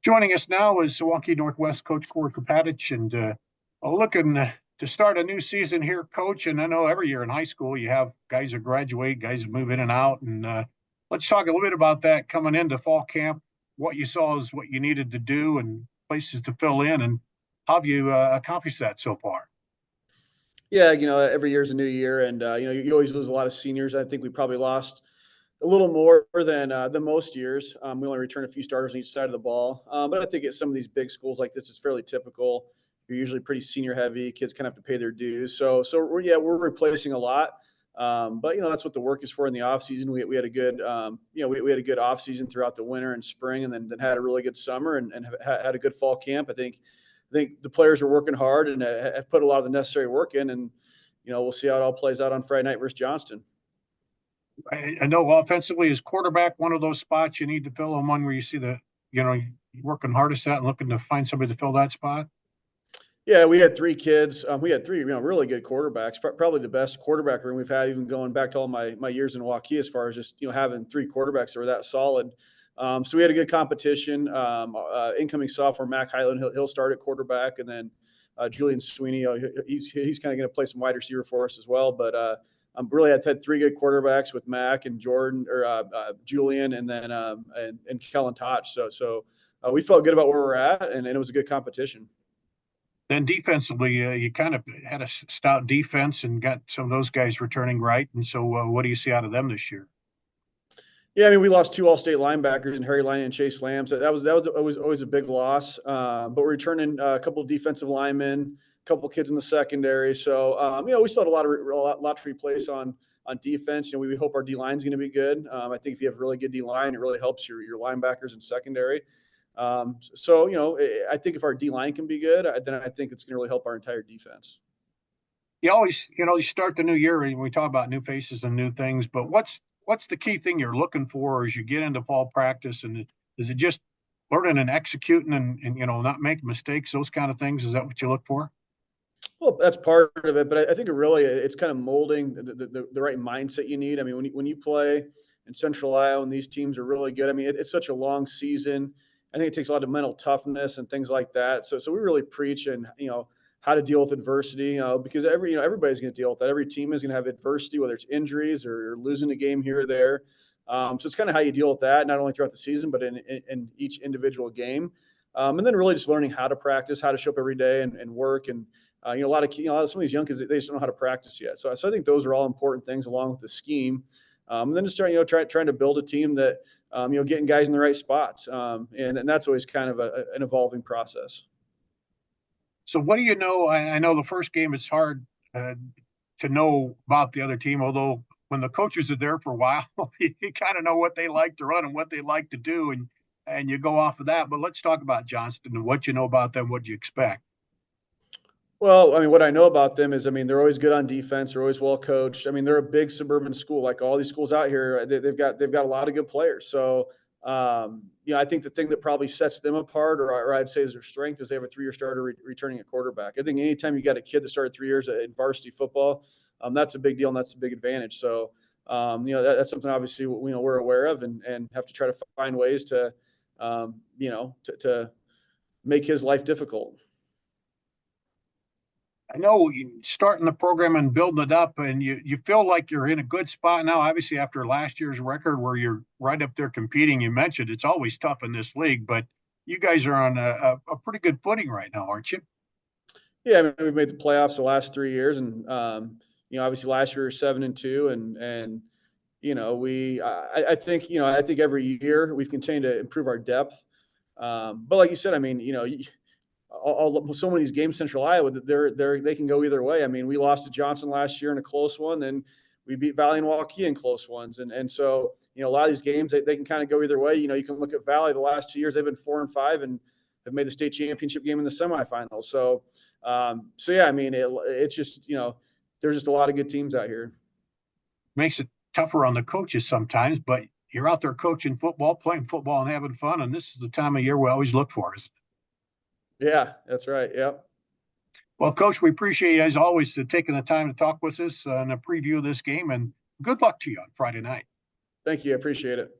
Joining us now is Waukee Northwest coach Kopatich, and looking to start a new season here, coach. And I know every year in high school you have guys that graduate, guys that move in and out. And let's talk a little bit about that coming into fall camp. What you saw is what you needed to do and places to fill in, and how have you accomplished that so far? Yeah, every year is a new year, and you always lose a lot of seniors. I think we probably lost a little more than most years. We only return a few starters on each side of the ball, but I think at some of these big schools like this, it's fairly typical. You're usually pretty senior heavy. Kids kind of have to pay their dues. So we're replacing a lot, but that's what the work is for in the off season. We had a good we had a good off season throughout the winter and spring, and then had a really good summer and had a good fall camp. I think the players are working hard and have put a lot of the necessary work in, and we'll see how it all plays out on Friday night versus Johnston. I know offensively is quarterback one of those spots you need to fill, and one where you see working hardest at and looking to find somebody to fill that spot. Yeah, we had three kids. We had three, really good quarterbacks. Probably the best quarterback room we've had, even going back to all my years in Waukee, as far as just having three quarterbacks that were that solid. So we had a good competition. Incoming sophomore Mac Highland, he'll start at quarterback, and then Julian Sweeney, he's kind of going to play some wide receiver for us as well. But I'm really had three good quarterbacks with Mac and Jordan or Julian, and then and Kellen Toch. So we felt good about where we're at, and it was a good competition. Then defensively, you kind of had a stout defense and got some of those guys returning right. And so what do you see out of them this year? Yeah, I mean, we lost two All-State linebackers in Harry Line and Chase Lamb. So that was always a big loss. But we're returning a couple of defensive linemen, a couple of kids in the secondary. So, we still had a lot to replace on defense. We hope our D-line is going to be good. I think if you have a really good D-line, it really helps your linebackers in secondary. So, I think if our D-line can be good, then I think it's going to really help our entire defense. You always, you start the new year and we talk about new faces and new things, but what's the key thing you're looking for as you get into fall practice? And is it just learning and executing and not making mistakes, those kind of things? Is that what you look for? Well, that's part of it, but I think it's kind of molding the right mindset you need. I mean, when you play in Central Iowa and these teams are really good, I mean, it's such a long season. I think it takes a lot of mental toughness and things like that. So we really preach and how to deal with adversity, because everybody's going to deal with that. Every team is going to have adversity, whether it's injuries or losing a game here or there. So it's kind of how you deal with that, not only throughout the season, but in each individual game. And then really just learning how to practice, how to show up every day and work. And some of these young kids, they just don't know how to practice yet. So I think those are all important things along with the scheme. And then just trying to build a team that getting guys in the right spots, and that's always kind of an evolving process. So what do you know? I know the first game is hard to know about the other team, although when the coaches are there for a while, you kind of know what they like to run and what they like to do, and you go off of that. But let's talk about Johnston and what you know about them, what you expect. Well, I mean, what I know about them is, I mean, they're always good on defense. They're always well coached. I mean, they're a big suburban school, like all these schools out here. They've got a lot of good players. So, I think the thing that probably sets them apart, or I'd say is their strength, is they have a 3-year starter returning at quarterback. I think anytime you got a kid that started 3 years in varsity football, that's a big deal and that's a big advantage. So, that's something obviously we're aware of and have to try to find ways to, to make his life difficult. I know you starting the program and building it up, and you feel like you're in a good spot now. Obviously, after last year's record where you're right up there competing, you mentioned it's always tough in this league, but you guys are on a pretty good footing right now, aren't you? Yeah, I mean, we've made the playoffs the last 3 years, and obviously last year we were 7-2, and I think every year we've continued to improve our depth. But like you said, I mean, so many of these games, Central Iowa, they can go either way. I mean, we lost to Johnston last year in a close one, then we beat Valley and Waukee in close ones, and so a lot of these games they can kind of go either way. You can look at Valley the last 2 years; they've been 4-5 and have made the state championship game in the semifinals. So yeah, I mean, it's just there's just a lot of good teams out here. Makes it tougher on the coaches sometimes, but you're out there coaching football, playing football, and having fun, and this is the time of year we always look for, isn't it? Yeah, that's right. Yep. Well, Coach, we appreciate you, as always, taking the time to talk with us and a preview of this game, and good luck to you on Friday night. Thank you. I appreciate it.